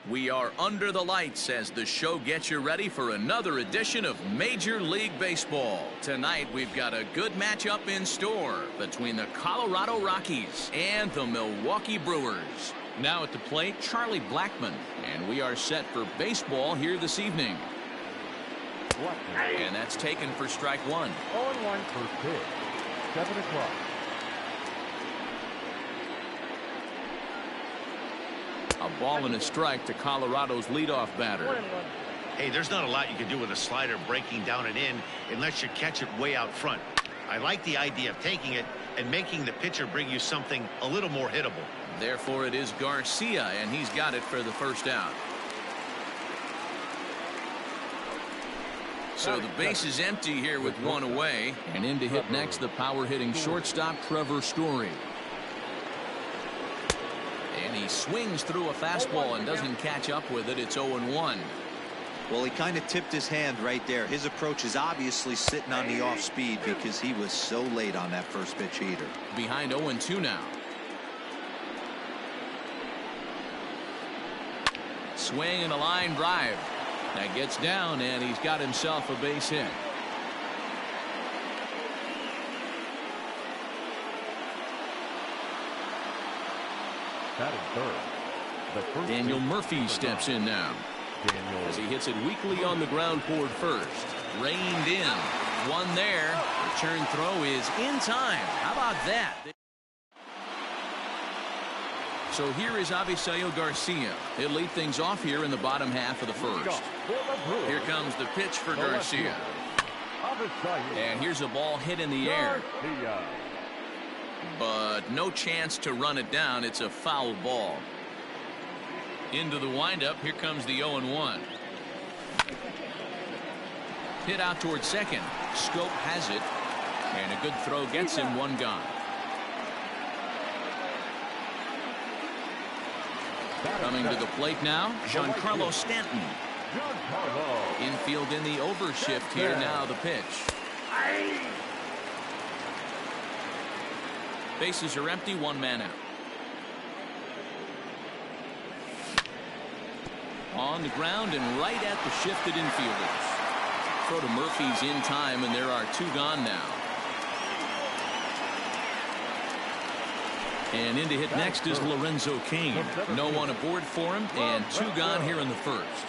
We are under the lights as the show gets you ready for another edition of Major League Baseball. Tonight we've got a good matchup in store between the Colorado Rockies and the Milwaukee Brewers. Now at the plate, Charlie Blackmon, and we are set for baseball here this evening. And that's taken for strike one. 0-1 first pitch. 7 o'clock. A ball and a strike to Colorado's leadoff batter. Hey, there's not a lot you can do with a slider breaking down and in unless you catch it way out front. I like the idea of taking it and making the pitcher bring you something a little more hittable. Therefore, it is Garcia, and he's got it for the first out. So the base is empty here with one away. And in to hit next, the power-hitting shortstop, Trevor Story. And he swings through a fastball and doesn't catch up with it. It's 0-1. Well, he kind of tipped his hand right there. His approach is obviously sitting on the off speed because he was so late on that first pitch heater. Behind 0-2 now. Swing and a line drive. That gets down, and he's got himself a base hit. Daniel Murphy steps in now as he hits it weakly on the ground toward first. Reined in. One there. Return throw is in time. How about that? So here is Avisail Garcia. He'll lead things off here in the bottom half of the first. Here comes the pitch for Garcia. And here's a ball hit in the air. But no chance to run it down. It's a foul ball. Into the windup. Here comes the 0-1. Hit out towards second. Scope has it. And a good throw gets him one gone. Coming to the plate now, Giancarlo Stanton. Infield in the overshift here now, the pitch. Bases are empty, one man out. On the ground and right at the shifted infielders. Throw to Murphy's in time, and there are two gone now. And in to hit next is Lorenzo Cain. No one aboard for him, and two gone here in the first.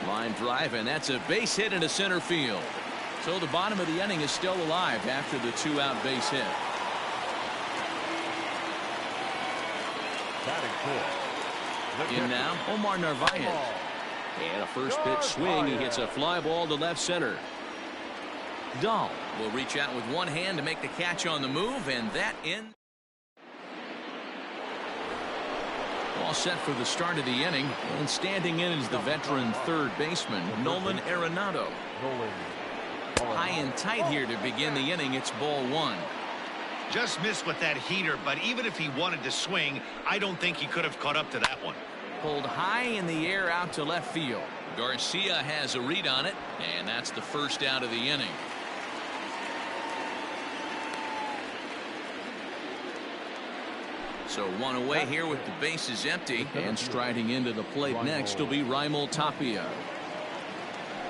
Line drive, and that's a base hit into center field. So the bottom of the inning is still alive after the two-out base hit. In now, Omar Narvaez. And a first pitch swing. He hits a fly ball to left center. Dahl will reach out with one hand to make the catch on the move, and that in. All set for the start of the inning, and standing in is the veteran third baseman, Nolan Arenado. High and tight here to begin the inning. It's ball one. Just missed with that heater, but even if he wanted to swing, I don't think he could have caught up to that one. Pulled high in the air out to left field. Garcia has a read on it, and that's the first out of the inning. So one away here with the bases empty, and striding into the plate next will be Raimel Tapia.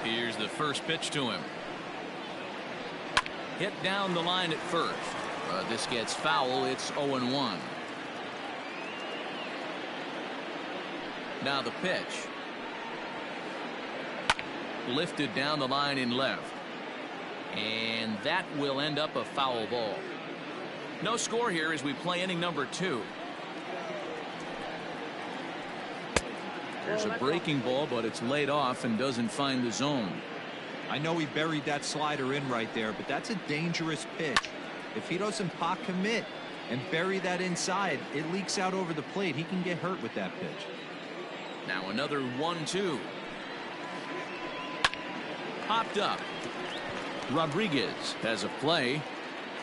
Here's the first pitch to him. Hit down the line at first. This gets foul. It's 0-1. Now the pitch. Lifted down the line in left. And that will end up a foul ball. No score here as we play inning number 2. There's a breaking ball, but it's laid off and doesn't find the zone. I know he buried that slider in right there, but that's a dangerous pitch. If he doesn't pot commit and bury that inside, it leaks out over the plate. He can get hurt with that pitch. Now another 1-2. Popped up. Rodriguez has a play.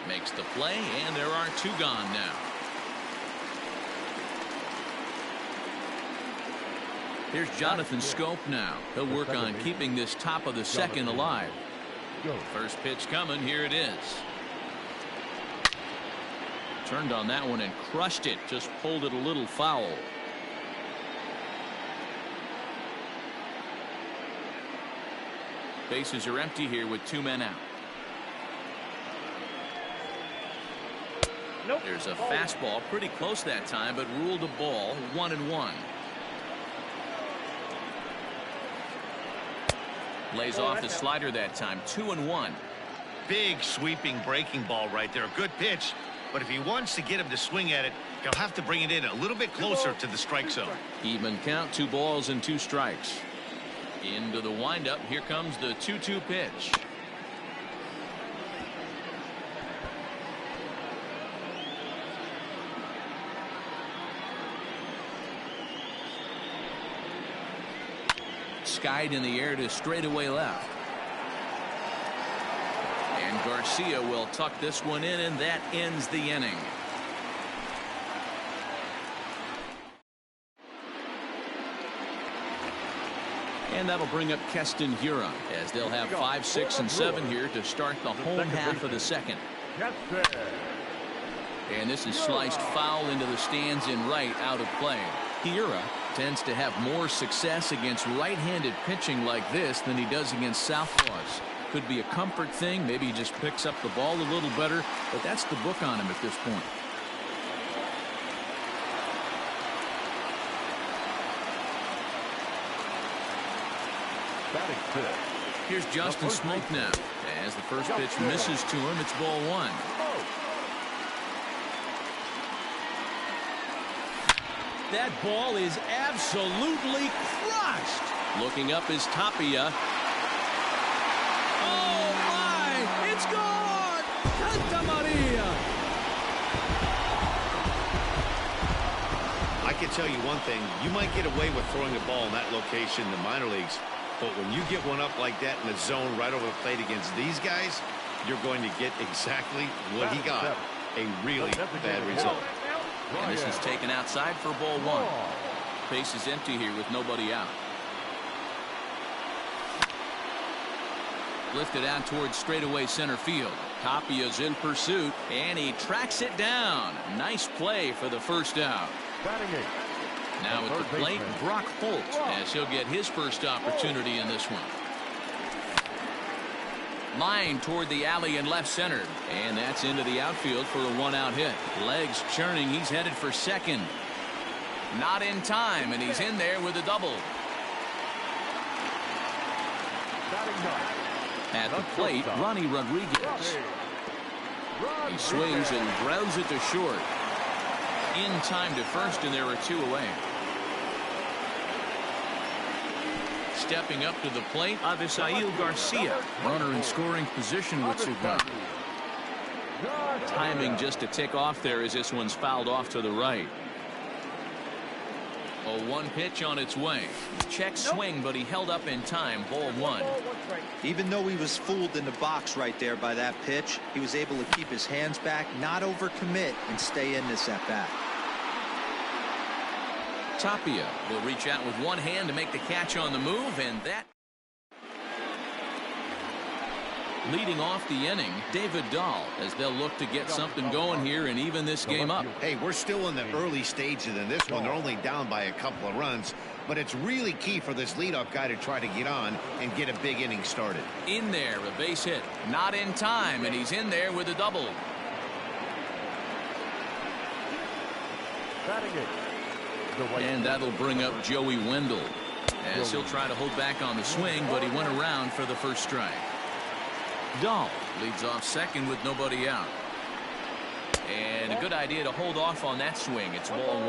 Makes the play, and there are two gone now. Here's Jonathan Scope now. He'll work on keeping this top of the second alive. First pitch coming. Here it is. Turned on that one and crushed it. Just pulled it a little foul. Bases are empty here with 2 men out. Nope. There's a fastball pretty close that time, but ruled a ball. 1-1. Lays off the slider that time. 2-1. Big sweeping breaking ball right there. Good pitch. But if he wants to get him to swing at it, he'll have to bring it in a little bit closer to the strike zone. Even count. 2 balls and 2 strikes. Into the windup. Here comes the 2-2 pitch. Skied in the air to straightaway left. And Garcia will tuck this one in, and that ends the inning. And that'll bring up Keston Hiura, as they'll have 5, 6, and 7 here to start the home half of the second. And this is sliced foul into the stands in right, out of play. Hiura tends to have more success against right-handed pitching like this than he does against southpaws. Could be a comfort thing. Maybe he just picks up the ball a little better, but that's the book on him at this point. Here's Justin Smoke now. As the first pitch misses to him, it's ball 1. That ball is absolutely crushed. Looking up is Tapia. Oh, my! It's gone! Santa Maria! I can tell you one thing. You might get away with throwing a ball in that location in the minor leagues. But when you get one up like that in the zone right over the plate against these guys, you're going to get exactly what he got. A really bad result. And this is taken outside for ball 1. Base is empty here with nobody out. Lifted out towards straightaway center field. Tapia's in pursuit, and he tracks it down. Nice play for the first out. Now at the plate, Brock Holt, as he'll get his first opportunity in this one. Line toward the alley in left center, and that's into the outfield for a 1-out hit. Legs churning. He's headed for second. Not in time, and he's in there with a double. At the plate, Ronnie Rodriguez. He swings and grounds it to short. In time to first, and there are 2 away. Stepping up to the plate, Avisail Garcia. Runner in scoring position with 2 down. Timing just a tick off there as this one's fouled off to the right. A 1 pitch on its way. Check swing, but he held up in time. Ball 1. Even though he was fooled in the box right there by that pitch, he was able to keep his hands back, not overcommit, and stay in this at bat. Tapia will reach out with one hand to make the catch on the move, and that. Leading off the inning, David Dahl, as they'll look to get something going here and even this game up. Hey, we're still in the early stages in this one. They're only down by a couple of runs, but it's really key for this leadoff guy to try to get on and get a big inning started. In there, a base hit. Not in time, and he's in there with a double. And that'll bring up Joey Wendell, as he'll try to hold back on the swing, but he went around for the first strike. Dahl leads off second with nobody out. And a good idea to hold off on that swing. It's ball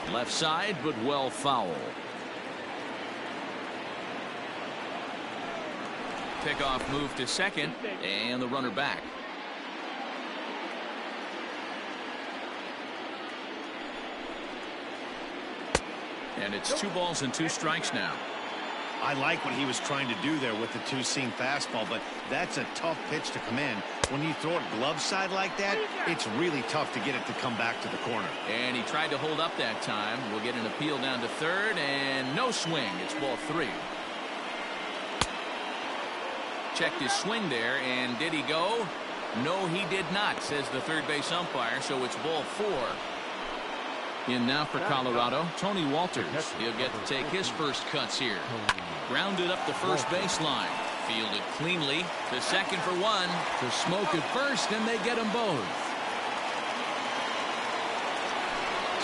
1. Left side, but well foul. Pickoff move to second, and the runner back. And it's 2 balls and 2 strikes now. I like what he was trying to do there with the 2-seam fastball, but that's a tough pitch to command. When you throw it glove side like that, it's really tough to get it to come back to the corner. And he tried to hold up that time. We'll get an appeal down to third, and no swing. It's ball 3. Checked his swing there, and did he go? No, he did not, says the third base umpire, so it's ball 4. In now for Colorado, Tony Walters. He'll get to take his first cuts here. Grounded up the first baseline. Fielded cleanly to second for 1. To Smoke at first, and they get them both.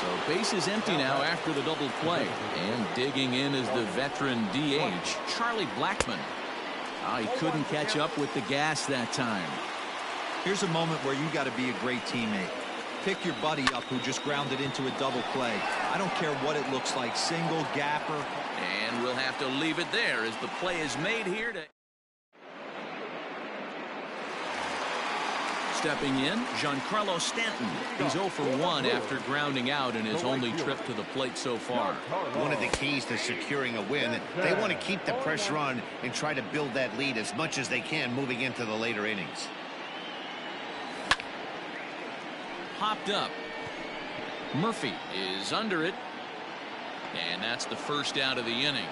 So base is empty now after the double play. And digging in is the veteran DH, Charlie Blackmon. He couldn't catch up with the gas that time. Here's a moment where you got to be a great teammate. Pick your buddy up who just grounded into a double play. I don't care what it looks like, single, gapper. And we'll have to leave it there as the play is made here. Stepping in, Giancarlo Stanton. He's 0 for 1 after grounding out in his only trip to the plate so far. One of the keys to securing a win, they want to keep the pressure on and try to build that lead as much as they can moving into the later innings. Popped up. Murphy is under it. And that's the first out of the inning.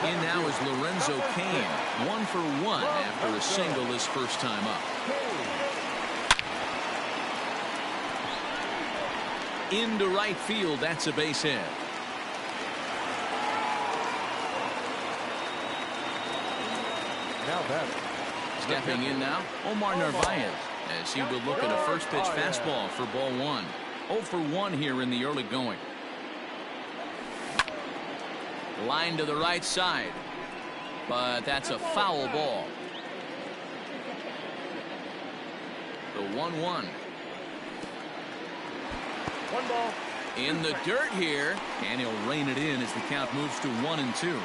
In now is Lorenzo Cain. 1 for 1 after a single his first time up. Into right field. That's a base hit. Now that. Stepping in now, Omar Narvaez, as he will look at a first pitch fastball for ball 1. 0 for 1 here in the early going. Line to the right side, but that's a foul ball. The 1-1. 1 ball. In the dirt here, and he'll rein it in as the count moves to 1-2.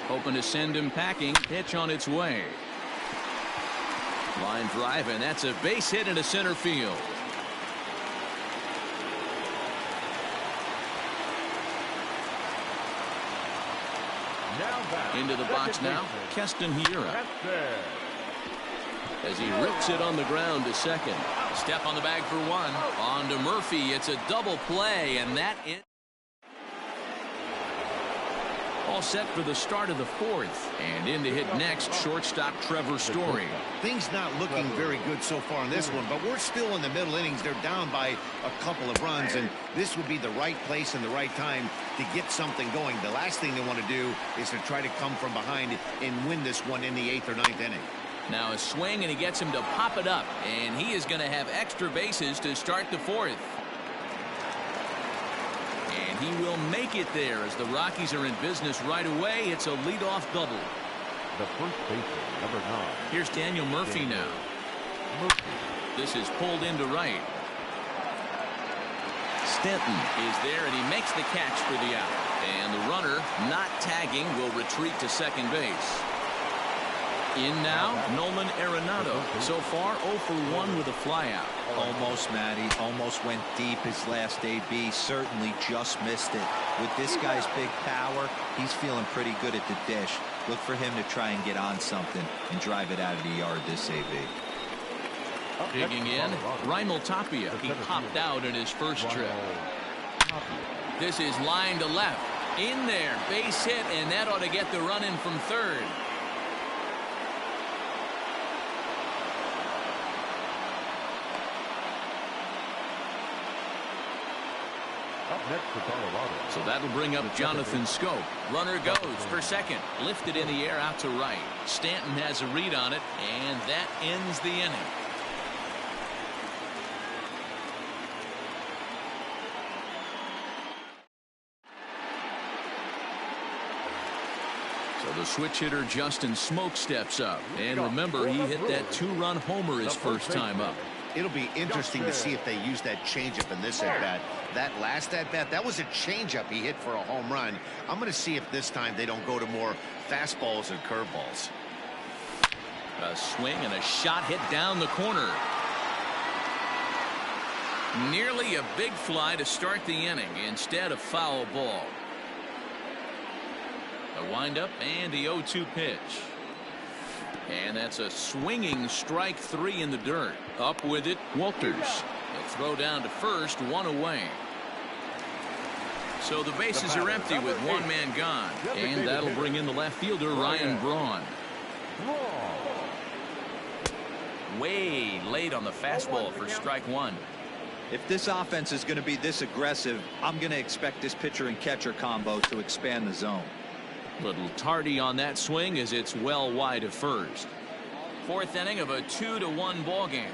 Hoping to send him packing. Pitch on its way. Line drive, and that's a base hit into center field. Into the box now, Keston Hiura. As he rips it on the ground to second. Step on the bag for 1. On to Murphy. It's a double play, and that is all set for the start of the 4th. And in to hit next, shortstop Trevor Story. Things not looking very good so far in this one, but we're still in the middle innings. They're down by a couple of runs, and this would be the right place and the right time to get something going. The last thing they want to do is to try to come from behind and win this one in the 8th or 9th inning. Now a swing, and he gets him to pop it up, and he is going to have extra bases to start the 4th. And he will make it there as the Rockies are in business right away. It's a leadoff double. The first baseman, number 9. Here's Daniel Murphy now. This is pulled into right. Stanton is there, and he makes the catch for the out. And the runner, not tagging, will retreat to second base. In now, Nolan Arenado. So far, 0 for 1 with a flyout. Almost, Matty. Almost went deep his last AB. Certainly just missed it. With this guy's big power, he's feeling pretty good at the dish. Look for him to try and get on something and drive it out of the yard this AB. Digging in, Raimel Tapia. He popped out in his first trip. This is line to left. In there, base hit, and that ought to get the run in from third. Next for Colorado. So that'll bring up Jonathan Schoop. Runner goes for second. Lifted in the air out to right. Stanton has a read on it, and that ends the inning. So the switch hitter Justin Smoke steps up. And remember, he hit that 2-run homer his first time up. It'll be interesting to see if they use that changeup in this at-bat. That last at-bat, that was a changeup he hit for a home run. I'm going to see if this time they don't go to more fastballs and curveballs. A swing and a shot hit down the corner. Nearly a big fly to start the inning. Instead, a foul ball. A windup and the 0-2 pitch. And that's a swinging strike 3 in the dirt. Up with it, Walters. They'll throw down to first, 1 away. So the bases are empty with one man gone. And that'll bring in the left fielder, Ryan Braun. Way late on the fastball for strike one. If this offense is going to be this aggressive, I'm going to expect this pitcher and catcher combo to expand the zone. Little tardy on that swing as it's well wide of first. Fourth inning of a 2-1 ball game.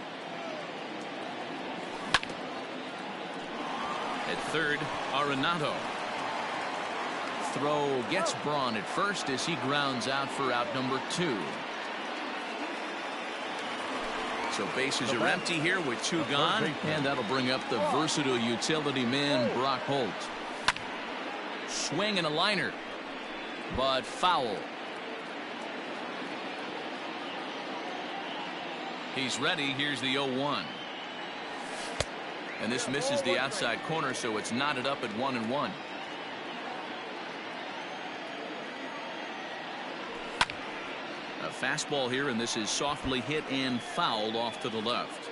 At third, Arenado. Throw gets Braun at first as he grounds out for out number 2. So bases are empty here with 2 gone, and that'll bring up the versatile utility man Brock Holt. Swing and a liner, but foul. He's ready. Here's the 0-1. And this misses the outside corner, so it's knotted up at 1-1. A fastball here, and this is softly hit and fouled off to the left.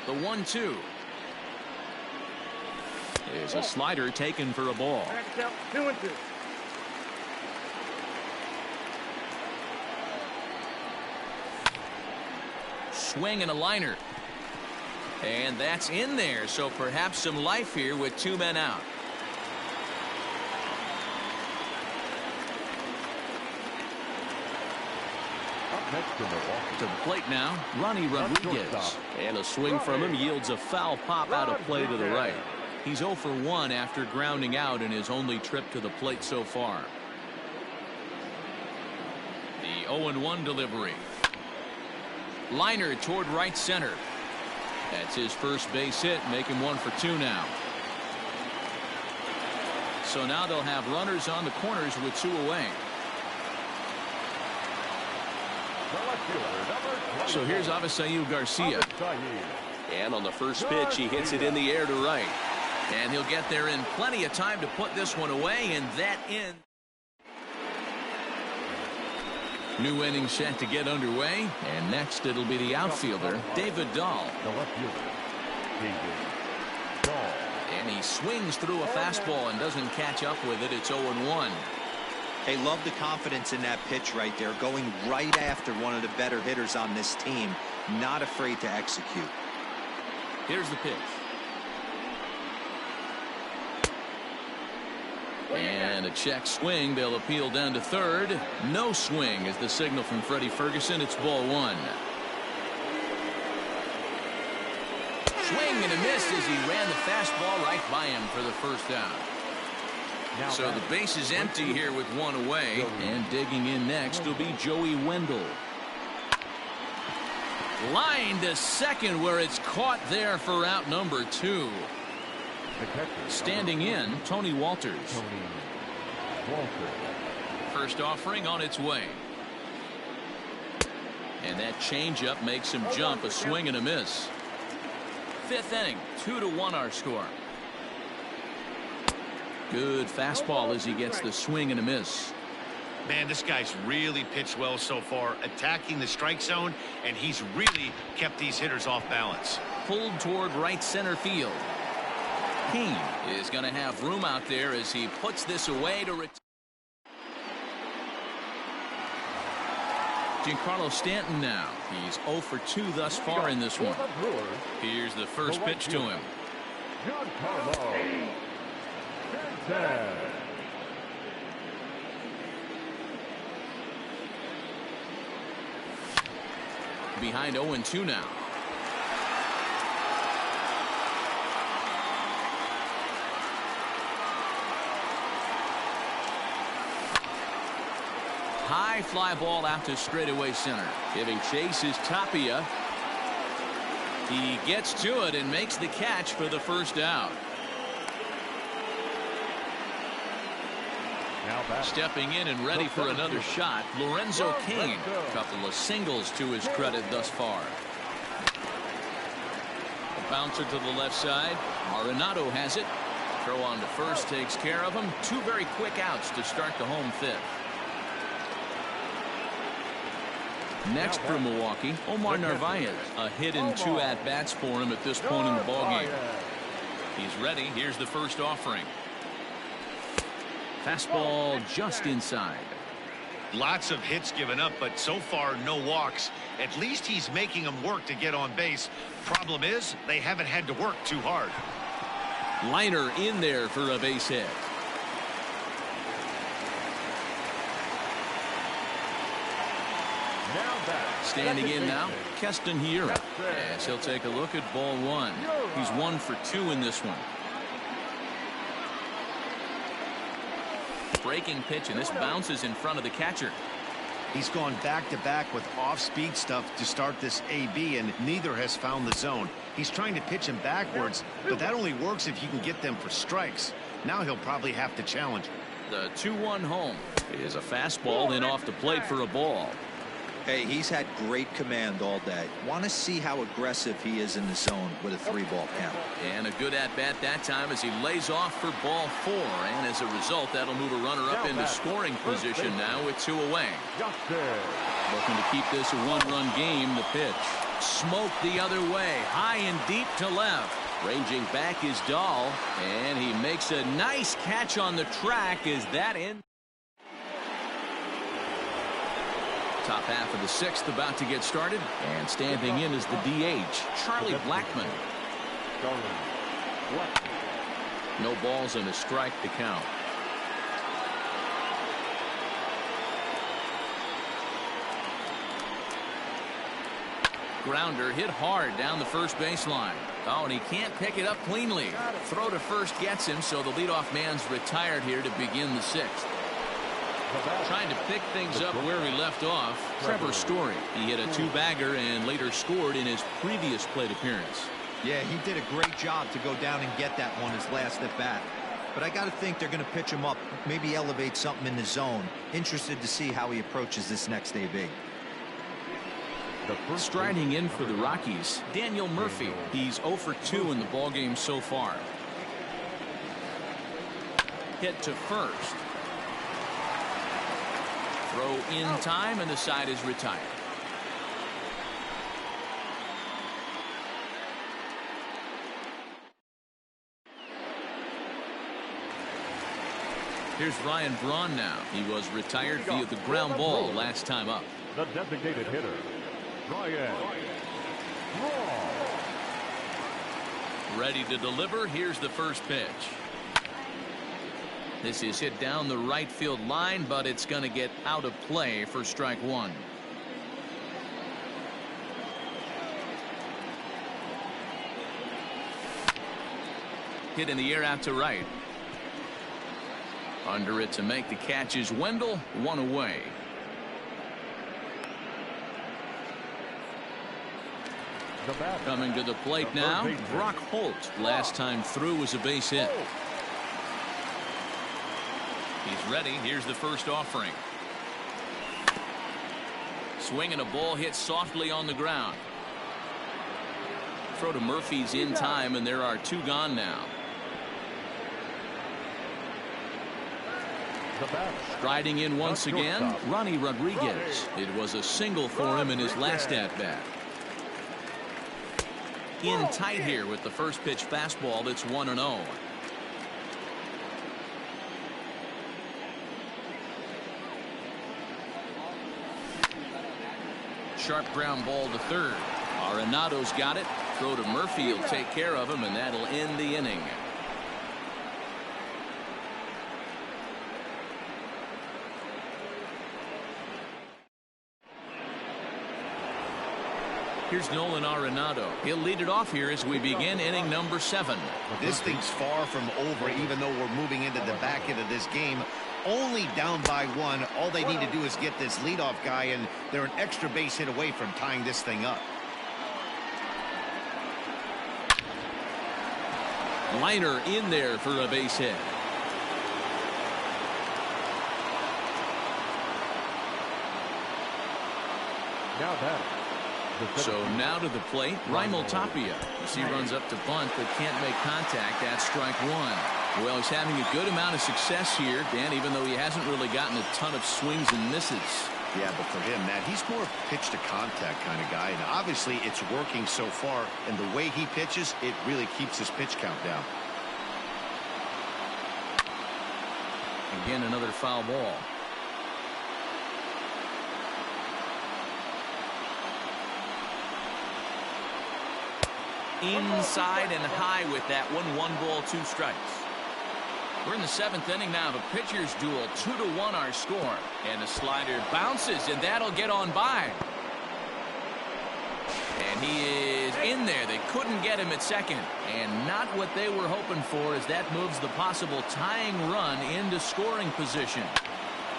The 1-2 is a slider taken for a ball. 2-2. Swing and a liner. And that's in there, so perhaps some life here with 2 men out. Next to Milwaukee. To the plate now, Ronnie Rodriguez. And a swing from him yields a foul pop out of play to the right. He's 0 for 1 after grounding out in his only trip to the plate so far. The 0-1 delivery. Liner toward right center. That's his first base hit, make him 1 for 2 now. So now they'll have runners on the corners with 2 away. So here's Avisail Garcia. And on the first pitch, he hits it in the air to right. And he'll get there in plenty of time to put this one away, and that ends. New inning set to get underway, and next it'll be the outfielder, David Dahl. The left fielder, David Dahl. And he swings through a fastball and doesn't catch up with it. It's 0-1. Hey, love the confidence in that pitch right there, going right after one of the better hitters on this team, not afraid to execute. Here's the pitch. And a check swing. They'll appeal down to third. No swing is the signal from Freddie Ferguson. It's ball 1. Swing and a miss as he ran the fastball right by him for the first out. So the base is empty here with 1 away, and digging in next will be Joey Wendell. Line to second where it's caught there for out number 2. Standing in, Tony Walters. First offering on its way. And that changeup makes him jump. A swing and a miss. 5th inning, 2-1 our score. Good fastball as he gets the swing and a miss. Man, this guy's really pitched well so far, attacking the strike zone, and he's really kept these hitters off balance. Pulled toward right center field. Kane is going to have room out there as he puts this away to retire. Giancarlo Stanton now. He's 0 for 2 thus far in this one. Here's the first pitch to him. Giancarlo. Behind 0-2 now. High fly ball out to straightaway center. Giving chase is Tapia. He gets to it and makes the catch for the first out. Stepping in and ready for another shot, Lorenzo Cain. A couple of singles to his credit thus far. A bouncer to the left side. Arenado has it. Throw on to first takes care of him. 2 very quick outs to start the home 5th. Next for Milwaukee, Omar Narvaez. A hit in 2 at-bats for him at this point in the ballgame. He's ready. Here's the first offering. Fastball just inside. Lots of hits given up, but so far no walks. At least he's making them work to get on base. Problem is, they haven't had to work too hard. Liner in there for a base hit. Standing in now, Keston Hiura. Yes, he'll take a look at ball one. He's 1 for 2 in this one. Breaking pitch, and this bounces in front of the catcher. He's gone back-to-back with off-speed stuff to start this AB, and neither has found the zone. He's trying to pitch him backwards, but that only works if you can get them for strikes. Now he'll probably have to challenge. The 2-1 home is a fastball, then off the plate for a ball. Hey, he's had great command all day. Want to see how aggressive he is in the zone with a 3-ball count. And a good at-bat that time as he lays off for ball 4. And as a result, that'll move a runner up into scoring position now with 2 away. Looking to keep this a 1-run game. The pitch. Smoke the other way. High and deep to left. Ranging back is Dahl. And he makes a nice catch on the track. Is that in? Top half of the 6th about to get started, and standing in is the DH, Charlie Blackmon. No balls and a strike to count. Grounder hit hard down the first baseline. Oh, and he can't pick it up cleanly. Throw to first gets him, so the leadoff man's retired here to begin the 6th. Trying to pick things up where we left off, Trevor Story. He hit a 2-bagger and later scored in his previous plate appearance. Yeah, he did a great job to go down and get that one his last at bat. But I got to think they're going to pitch him up, maybe elevate something in the zone. Interested to see how he approaches this next AB. Striding in for the Rockies, Daniel Murphy. He's 0 for 2 in the ballgame so far. Hit to first. Throw in time, and the side is retired. Here's Ryan Braun now. He was retired via the ground ball last time up. The designated hitter, Ryan Braun. Ready to deliver. Here's the first pitch. This is hit down the right field line, but it's going to get out of play for strike 1. Hit in the air out to right. Under it to make the catch is Wendell. 1 away. Coming to the plate now, Brock Holt. Last time through was a base hit. He's ready. Here's the first offering. Swing and a ball hit softly on the ground. Throw to Murphy's in time, and there are 2 gone now. Striding in once again, Ronnie Rodriguez. It was a single for him in his last at-bat. In tight here with the first pitch fastball that's 1-0. Sharp ground ball to third. Arenado's got it. Throw to Murphy will take care of him, and that'll end the inning. Here's Nolan Arenado. He'll lead it off here as we begin inning number 7. This thing's far from over, even though we're moving into the back end of this game. Only down by 1. All they need to do is get this leadoff guy, and they're an extra base hit away from tying this thing up. Liner in there for a base hit. Now that. So now to the plate, Raimel Tapia. As he runs up to bunt but can't make contact at strike 1. Well, he's having a good amount of success here, Dan, even though he hasn't really gotten a ton of swings and misses. Yeah, but for him, Matt, he's more pitch to contact kind of guy, and obviously it's working so far, and the way he pitches, it really keeps his pitch count down. Again, another foul ball. Inside and high with that one. 1 ball, 2 strikes. We're in the 7th inning now of a pitcher's duel. 2-1 our score. And the slider bounces, and that'll get on by. And he is in there. They couldn't get him at second. And not what they were hoping for, as that moves the possible tying run into scoring position.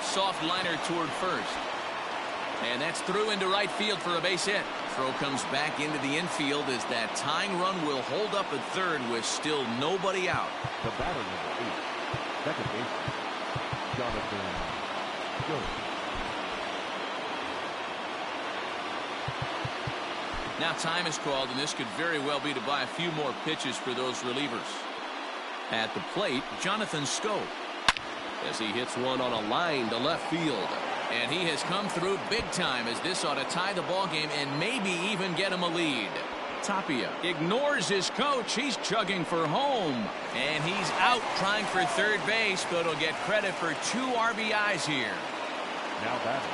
Soft liner toward first. And that's through into right field for a base hit. Throw comes back into the infield as that tying run will hold up at third with still nobody out. The batter number 8, second baseman, Jonathan Jones. Now time is called, and this could very well be to buy a few more pitches for those relievers. At the plate, Jonathan Scope, as he hits one on a line to left field. And he has come through big time, as this ought to tie the ball game and maybe even get him a lead. Tapia ignores his coach. He's chugging for home. And he's out trying for third base, but he'll get credit for 2 RBIs here. Now batting,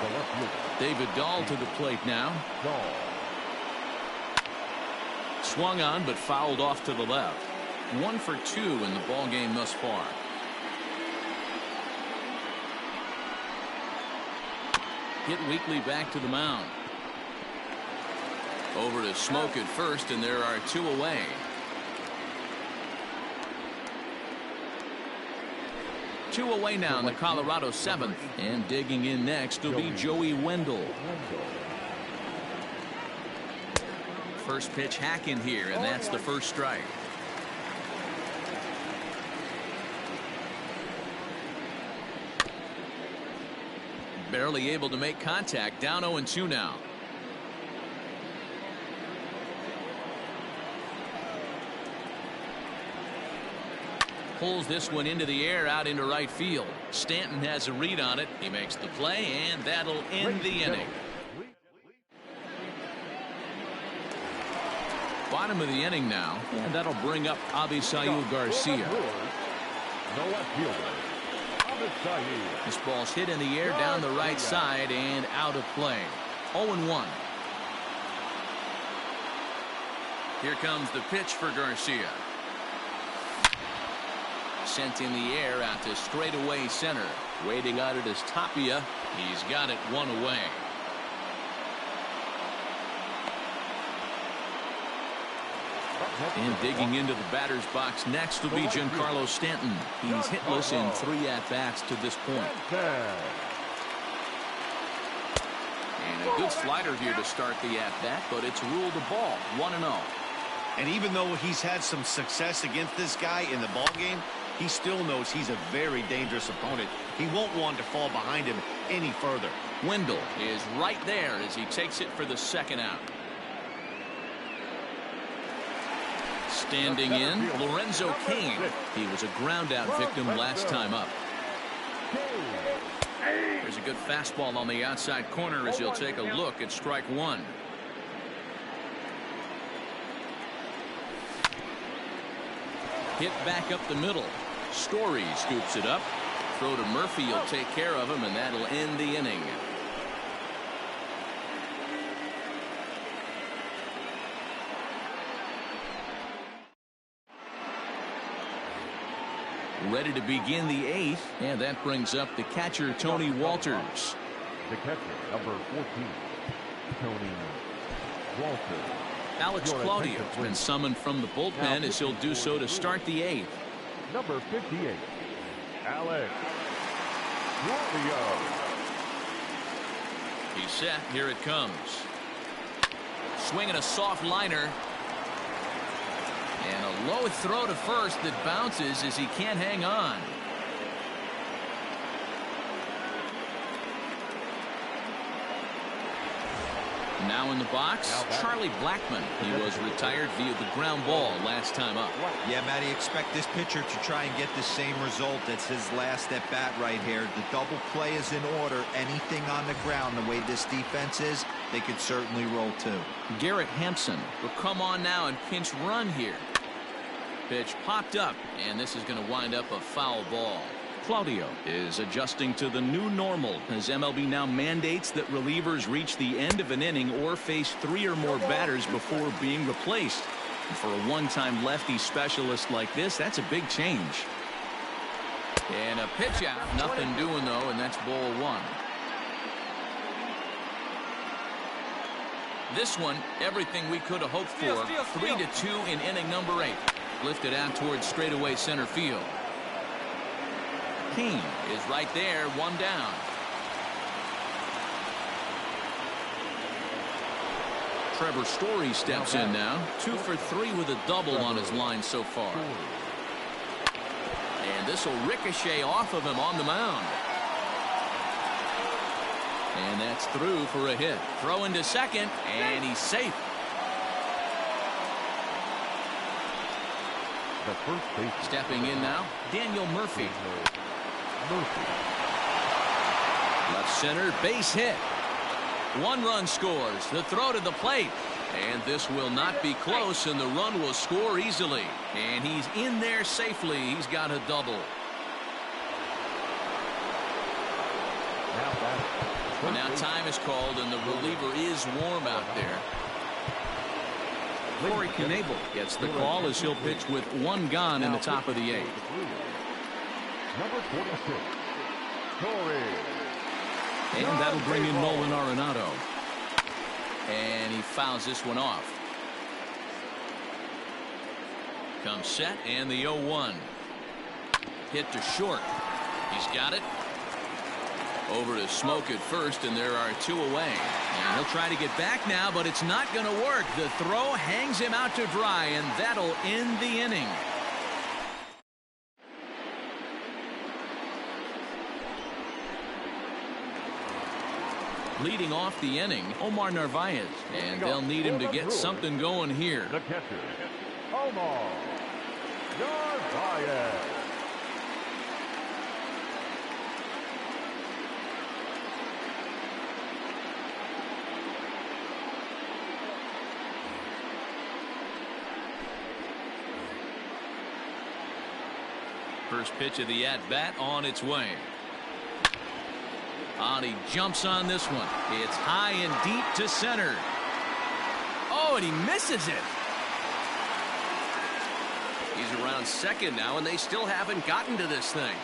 the left fielder, David Dahl to the plate now. Dahl. Swung on but fouled off to the left. 1 for 2 in the ball game thus far. Hit weakly back to the mound. Over to Smoke at first, and there are 2 away. Two away now in the Colorado 7th, and digging in next will be Joey Wendell. First pitch hack in here, and that's the first strike. Barely able to make contact. Down 0-2 now. Pulls this one into the air out into right field. Stanton has a read on it. He makes the play, and that'll end the inning. Bottom of the inning now, and that'll bring up Avisail Garcia. The left fielder, Avisail. This ball's hit in the air down the right side and out of play. 0-1. Here comes the pitch for Garcia. Sent in the air out to straightaway center. Waiting on it is Tapia. He's got it 1 away. And digging into the batter's box next will be Giancarlo Stanton. He's hitless in 3 at-bats to this point. And a good slider here to start the at-bat, but it's ruled a ball. 1-0. And even though he's had some success against this guy in the ball game, he still knows he's a very dangerous opponent. He won't want to fall behind him any further. Wendell is right there as he takes it for the second out. Standing in, Lorenzo Cain. He was a ground out victim last time up. There's a good fastball on the outside corner as he'll take a look at strike 1. Hit back up the middle. Story scoops it up. Throw to Murphy will take care of him, and that'll end the inning. Ready to begin the 8th, and that brings up the catcher, Tony Walters. The catcher, number 14, Tony Walters. Alex Claudio has been summoned from the bullpen as he'll do so to start the 8th. Number 58, Alex Claudio. He's set. Here it comes. Swinging a soft liner. And a low throw to first that bounces as he can't hang on. Now in the box, Charlie Blackmon. He was retired via the ground ball last time up. Yeah, Matty, expect this pitcher to try and get the same result. It's his last at bat right here. The double play is in order. Anything on the ground, the way this defense is, they could certainly roll too. Garrett Hampson will come on now and pinch run here. Pitch popped up, and this is going to wind up a foul ball. Claudio is adjusting to the new normal as MLB now mandates that relievers reach the end of an inning or face 3 or more batters before being replaced. And for a one-time lefty specialist like this, that's a big change. And a pitch out. Nothing doing, though, and that's ball 1. This one, everything we could have hoped for. 3-2 in inning number 8. Lifted out towards straightaway center field. King is right there, 1 down. Trevor Story steps in now. 2 for 3 with a double on his line so far. And this will ricochet off of him on the mound. And that's through for a hit. Throw into second, and he's safe. Stepping in now, Daniel Murphy. Left center, base hit. 1 run scores. The throw to the plate. And this will not be close, and the run will score easily. And he's in there safely. He's got a double. Now time is called, and the reliever is warm out there. Corey Knebel gets the call as he'll pitch with 1 gone in the top of the 8th. Number 46, Corey. And that'll bring in Nolan Arenado. And he fouls this one off. Comes set, and the 0-1. Hit to short. He's got it. Over to Smoke at first, and there are 2 away. And he'll try to get back now, but it's not going to work. The throw hangs him out to dry, and that'll end the inning. Leading off the inning, Omar Narvaez, and they'll need him to get something going here. The catcher, Omar Narvaez. First pitch of the at-bat on its way. And he jumps on this one. It's high and deep to center. Oh, and he misses it. He's around second now, and they still haven't gotten to this thing.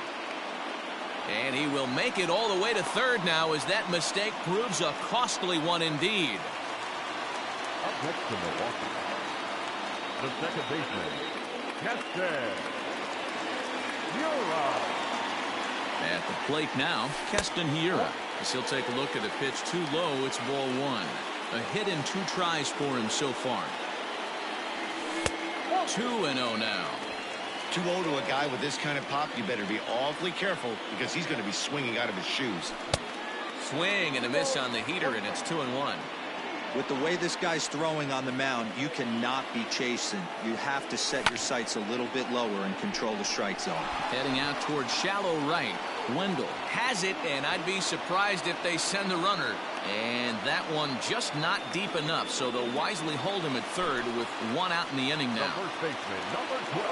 And he will make it all the way to third now as that mistake proves a costly one indeed. Up next to Milwaukee, the second baseman, Keston. At the plate now, Keston Hiura. As he'll take a look at a pitch too low, it's ball 1. A hit in 2 tries for him so far. 2-0 now. 2-0 to a guy with this kind of pop, you better be awfully careful because he's going to be swinging out of his shoes. Swing and a miss on the heater, and it's 2-1. With the way this guy's throwing on the mound, you cannot be chasing. You have to set your sights a little bit lower and control the strike zone. Heading out towards shallow right. Wendell has it, and I'd be surprised if they send the runner. And that one just not deep enough, so they'll wisely hold him at third with 1 out in the inning now.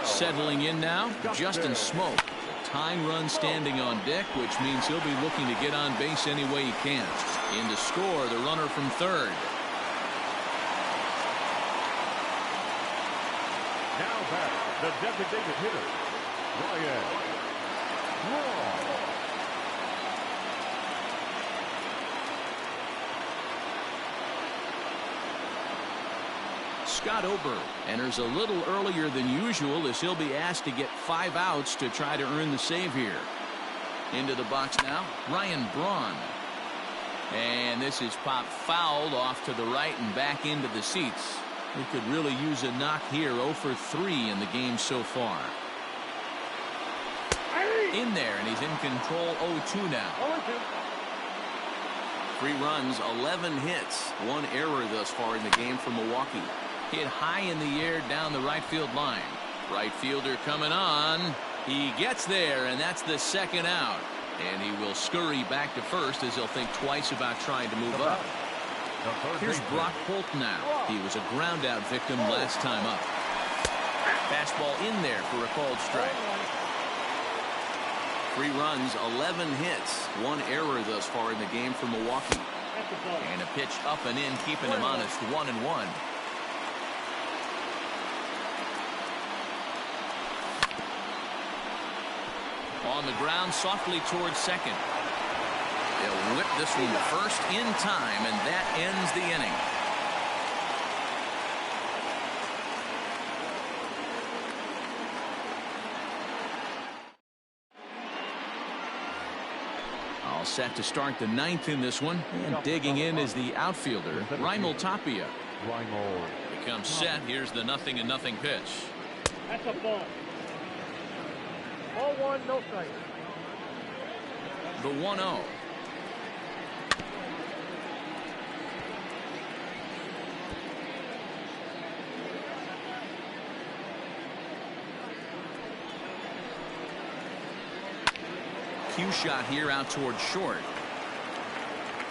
Settling in now, Justin Smoke. The tying run standing on deck, which means he'll be looking to get on base any way he can. In to score, the runner from third. Now back, the designated hitter, Ryan Braun. Scott Ober enters a little earlier than usual as he'll be asked to get 5 outs to try to earn the save here. Into the box now, Ryan Braun. And this is popped fouled off to the right and back into the seats. He could really use a knock here. 0 for 3 in the game so far. In there, and he's in control. 0-2 now. 3 runs, 11 hits, 1 error thus far in the game for Milwaukee. Hit high in the air down the right field line. Right fielder coming on. He gets there, and that's the 2nd out. And he will scurry back to first as he'll think twice about trying to move up. Here's Brock Holt now. He was a ground out victim last time up. Fastball in there for a called strike. 3 runs, 11 hits, 1 error thus far in the game for Milwaukee. And a pitch up and in, keeping him honest, 1-1. On the ground, softly towards second. They'll whip this one to first in time, and that ends the inning. All set to start the 9th in this one, and digging in is the outfielder, Raimel Tapia. Becomes set. Here's the 0-0 pitch. That's a ball. 0-1, no strike. The 1-0. Cue shot here out towards short.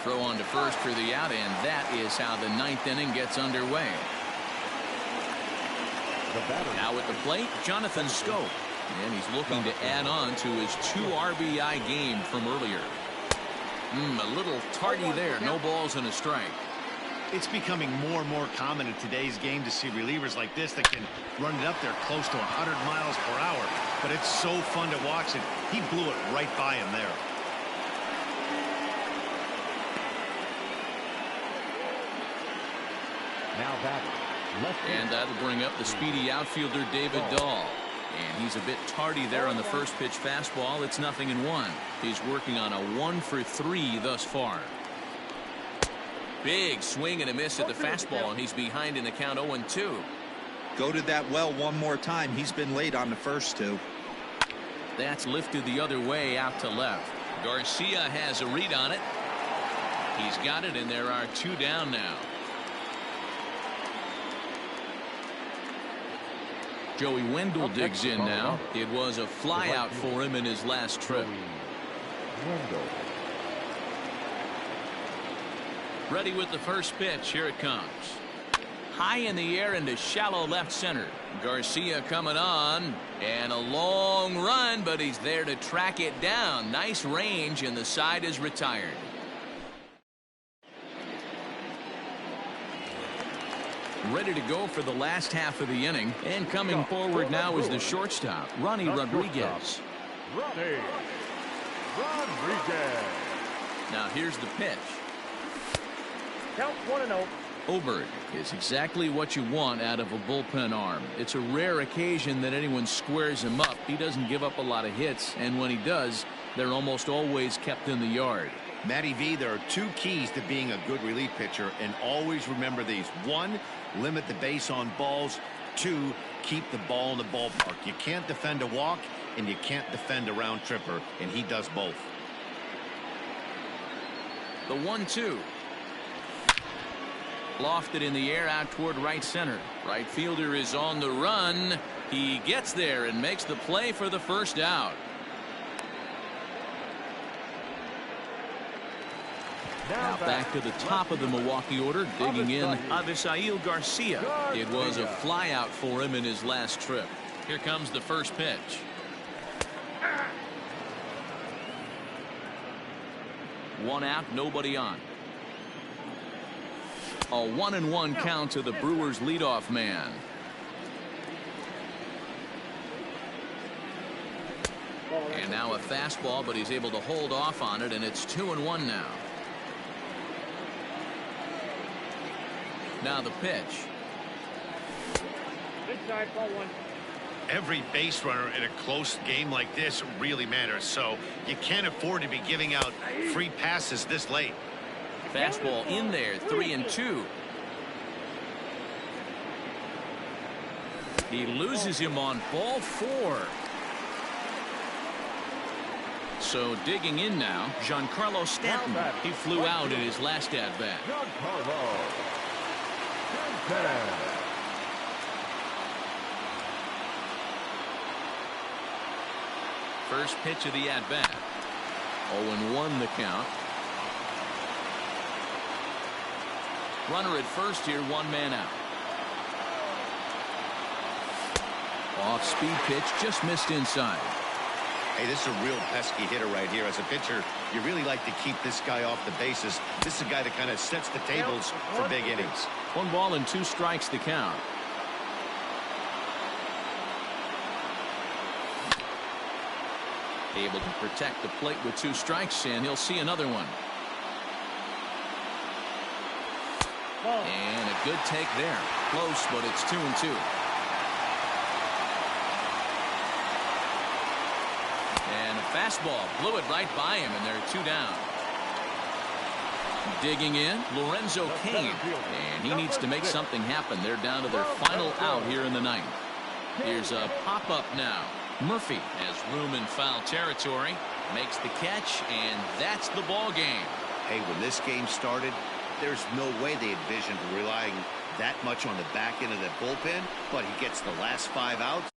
Throw on to first for the out, and that is how the 9th inning gets underway. Now at the plate, Jonathan Scope. And he's looking to add on to his 2 RBI game from earlier. A little tardy there. No balls and a strike. It's becoming more and more common in today's game to see relievers like this that can run it up there close to 100 miles per hour. But it's so fun to watch, and he blew it right by him there. Now that left. And that'll bring up the speedy outfielder David Dahl. And he's a bit tardy there on the first pitch fastball. It's 0-1. He's working on a 1 for 3 thus far. Big swing and a miss at the fastball, and he's behind in the count 0-2. Go to that well one more time. He's been late on the first 2. That's lifted the other way out to left. Garcia has a read on it. He's got it, and there are 2 down now. Joey Wendell digs in now. It was a flyout for him in his last trip. Ready with the first pitch. Here it comes. High in the air into shallow left center. Garcia coming on, and a long run, but he's there to track it down. Nice range, and the side is retired. Ready to go for the last half of the inning, and coming forward now is the shortstop, Ronnie Rodriguez. Now here's the pitch. Count 1-0. Oberg is exactly what you want out of a bullpen arm. It's a rare occasion that anyone squares him up. He doesn't give up a lot of hits, and when he does, they're almost always kept in the yard. Matty V, there are 2 keys to being a good relief pitcher, and always remember these. 1, limit the base on balls. 2, keep the ball in the ballpark. You can't defend a walk, and you can't defend a round tripper, and he does both. The 1-2. Lofted in the air out toward right center. Right fielder is on the run. He gets there and makes the play for the first out. Now back to the top of the Milwaukee order, digging in Avisail Garcia. It was a flyout for him in his last trip. Here comes the first pitch. One out, nobody on. A 1-1 count to the Brewers leadoff man. And now a fastball, but he's able to hold off on it, and it's 2-1 now. Now the pitch. Inside, ball 1. Every base runner in a close game like this really matters, so you can't afford to be giving out free passes this late. Fastball in there, 3-2. He loses him on ball 4. So digging in now, Giancarlo Stanton. He flew out in his last at-bat. First pitch of the at-bat. 0-1 the count. Runner at first here, 1 man out. Off-speed pitch, just missed inside. Hey, this is a real pesky hitter right here. As a pitcher, you really like to keep this guy off the bases. This is a guy that kind of sets the tables for big innings. 1 ball and 2 strikes to count. Able to protect the plate with 2 strikes, and he'll see another one. And a good take there. Close, but it's 2-2. And a fastball blew it right by him, and they're 2 down. Digging in, Lorenzo Cain, and he needs to make something happen. They're down to their final out here in the 9th. Here's a pop-up now. Murphy has room in foul territory, makes the catch, and that's the ball game. Hey, when this game started, there's no way they envisioned relying that much on the back end of the bullpen, but he gets the last 5 outs.